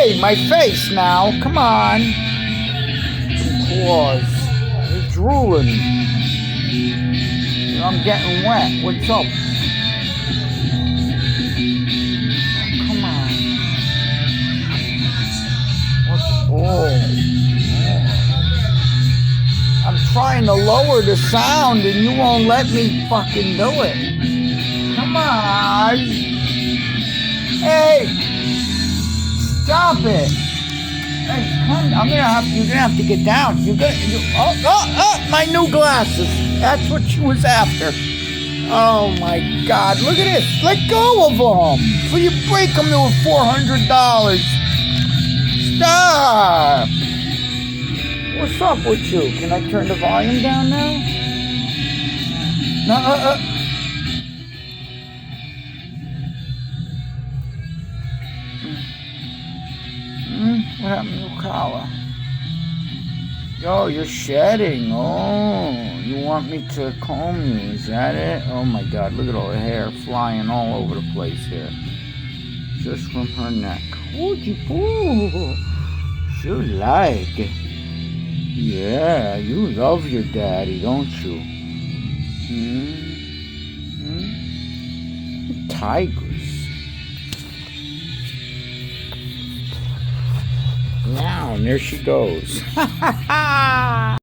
Hey, my face now. Come on. Some claws. You're drooling. I'm getting wet. What's up? Come on. I'm trying to lower the sound and you won't let me fucking do it. Come on. Hey. Stop it. Hey, come. You're gonna have to get down. My new glasses. That's what she was after. Oh my God. Look at this. Let go of them. Before you break them to $400. Stop! What's up with you? Can I turn the volume down now? No, What happened to your collar? Yo, you're shedding. Oh, you want me to comb you? Is that it? Oh my God, look at all the hair flying all over the place here. Just from her neck. Ooh, you like. Yeah, you love your daddy, don't you? Tigers. Now, and there she goes.